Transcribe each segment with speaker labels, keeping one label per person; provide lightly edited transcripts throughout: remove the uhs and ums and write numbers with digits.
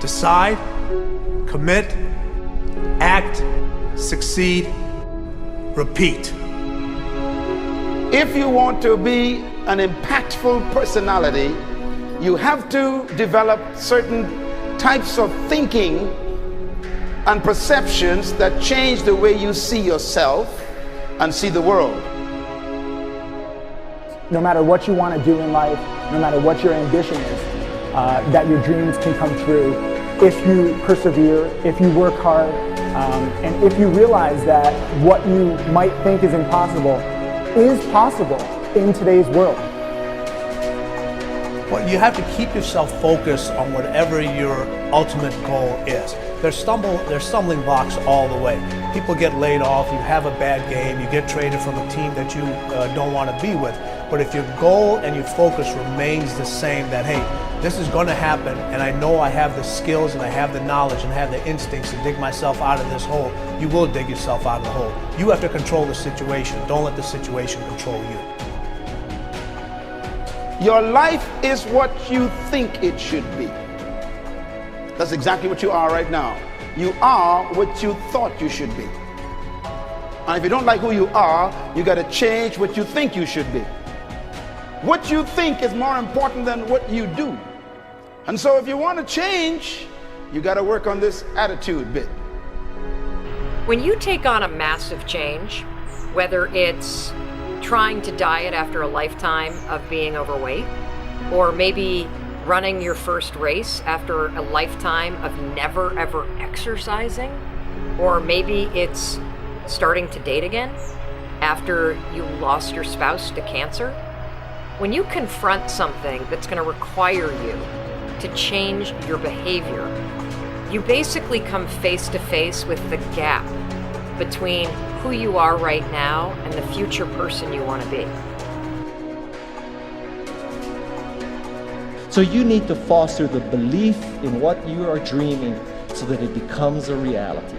Speaker 1: Decide, commit, act, succeed, repeat.
Speaker 2: If you want to be an impactful personality, you have to develop certain types of thinking and perceptions that change the way you see yourself and see the world.
Speaker 3: No matter what you want to do in life, no matter what your ambition is, that your dreams can come true if you persevere, if you work hard, and if you realize that what you might think is impossible is possible in today's world.
Speaker 1: Well, you have to keep yourself focused on whatever your ultimate goal is. There's stumbling blocks all the way. People get laid off, you have a bad game, you get traded from a team that you don't want to be with. But if your goal and your focus remains the same, that hey, this is going to happen, and I know I have the skills and I have the knowledge and I have the instincts to dig myself out of this hole, you will dig yourself out of the hole. You have to control the situation. Don't let the situation control you.
Speaker 2: Your life is what you think it should be. That's exactly what you are right now. You are what you thought you should be. And if you don't like who you are, you got to change what you think you should be. What you think is more important than what you do. And so if you want to change, you got to work on this attitude bit.
Speaker 4: When you take on a massive change, whether it's trying to diet after a lifetime of being overweight, or maybe running your first race after a lifetime of never ever exercising, or maybe it's starting to date again after you lost your spouse to cancer. When you confront something that's going to require you to change your behavior, you basically come face to face with the gap between who you are right now and the future person you want to be.
Speaker 5: So you need to foster the belief in what you are dreaming so that it becomes a reality,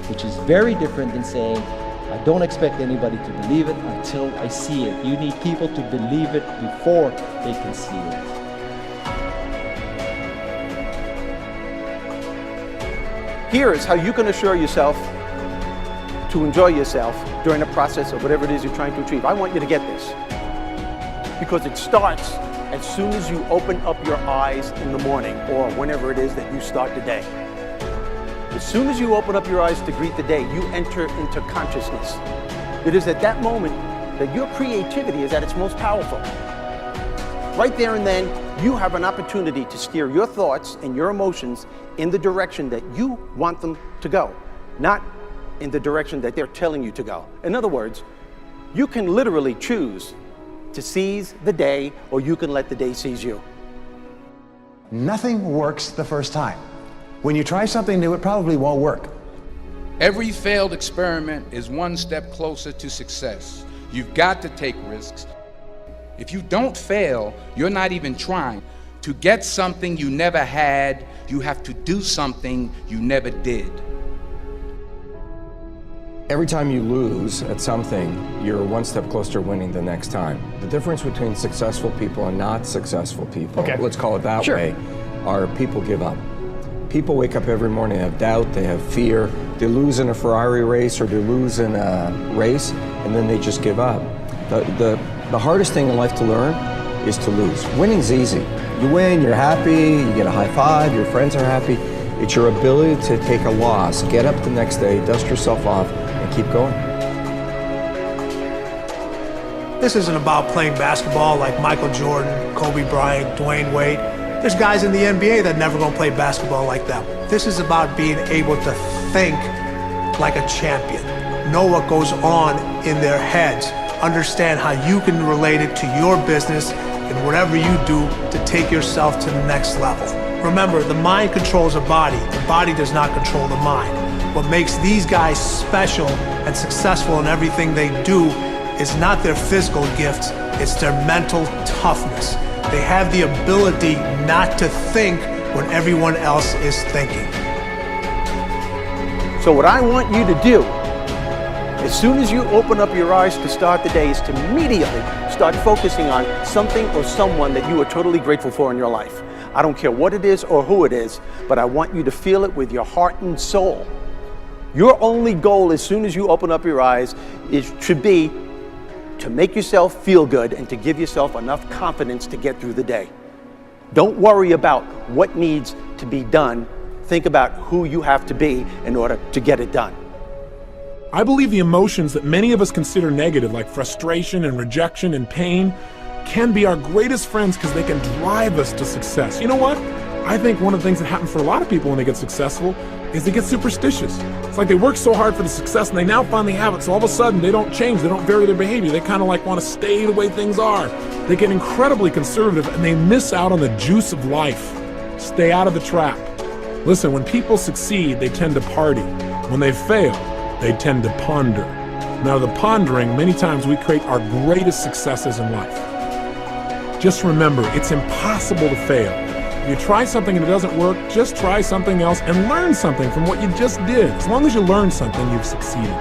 Speaker 5: which is very different than saying, I don't expect anybody to believe it until I see it. You need people to believe it before they can see it.
Speaker 6: Here is how you can assure yourself to enjoy yourself during the process of whatever it is you're trying to achieve. I want you to get this, because it starts as soon as you open up your eyes in the morning, or whenever it is that you start the day. As soon as you open up your eyes to greet the day, you enter into consciousness. It is at that moment that your creativity is at its most powerful. Right there and then, you have an opportunity to steer your thoughts and your emotions in the direction that you want them to go, not in the direction that they're telling you to go. In other words, you can literally choose to seize the day, or you can let the day seize you.
Speaker 7: Nothing works the first time. When you try something new, it probably won't work.
Speaker 8: Every failed experiment is one step closer to success. You've got to take risks. If you don't fail, you're not even trying. To get something you never had, you have to do something you never did.
Speaker 9: Every time you lose at something, you're one step closer to winning the next time. The difference between successful people and not successful people, let's call it that way, are people give up. People wake up every morning, they have doubt, they have fear, they lose in a Ferrari race or they lose in a race, and then they just give up. The hardest thing in life to learn is to lose. Winning's easy. You win, you're happy, you get a high five, your friends are happy. It's your ability to take a loss, get up the next day, dust yourself off, and keep going.
Speaker 1: This isn't about playing basketball like Michael Jordan, Kobe Bryant, Dwayne Wade. There's guys in the NBA that never gonna play basketball like them. This is about being able to think like a champion, know what goes on in their heads, understand how you can relate it to your business and whatever you do to take yourself to the next level. Remember, the mind controls the body does not control the mind. What makes these guys special and successful in everything they do is not their physical gifts, it's their mental toughness. They have the ability not to think when everyone else is thinking.
Speaker 6: So what I want you to do As soon as you open up your eyes to start the day, is to immediately start focusing on something or someone that you are totally grateful for in your life. I don't care what it is or who it is, but I want you to feel it with your heart and soul. Your only goal as soon as you open up your eyes should be to make yourself feel good and to give yourself enough confidence to get through the day. Don't worry about what needs to be done. Think about who you have to be in order to get it done.
Speaker 10: I believe the emotions that many of us consider negative, like frustration and rejection and pain, can be our greatest friends because they can drive us to success. You know what? I think one of the things that happens for a lot of people when they get successful is they get superstitious. It's like they work so hard for the success and they now finally have it, so all of a sudden they don't change, they don't vary their behavior, they kind of like want to stay the way things are. They get incredibly conservative and they miss out on the juice of life. Stay out of the trap. Listen, when people succeed, they tend to party. When they fail, they tend to ponder. Now, the pondering, many times we create our greatest successes in life. Just remember, it's impossible to fail. If you try something and it doesn't work, just try something else and learn something from what you just did. As long as you learn something, you've succeeded.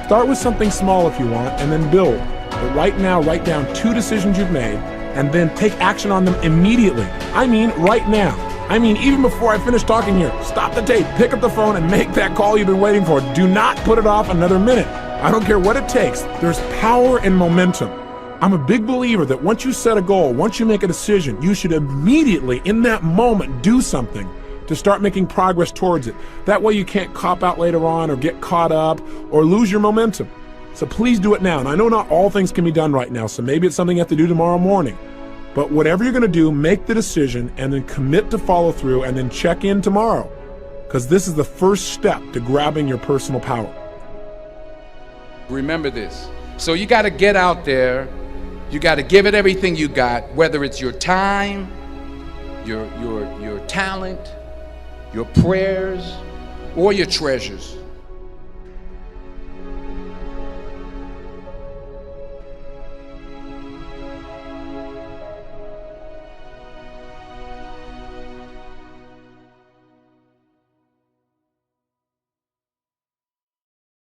Speaker 10: Start with something small if you want, and then build. But right now, write down 2 decisions you've made, and then take action on them immediately. I mean, right now. I mean, even before I finish talking here, stop the tape, pick up the phone, and make that call you've been waiting for. Do not put it off another minute. I don't care what it takes. There's power in momentum. I'm a big believer that once you set a goal, once you make a decision, you should immediately, in that moment, do something to start making progress towards it. That way you can't cop out later on or get caught up or lose your momentum. So please do it now. And I know not all things can be done right now, so maybe it's something you have to do tomorrow morning. But whatever you're going to do, make the decision and then commit to follow through and then check in tomorrow. Because this is the first step to grabbing your personal power.
Speaker 8: Remember this. So you got to get out there. You got to give it everything you got, whether it's your time, your talent, your prayers, or your treasures.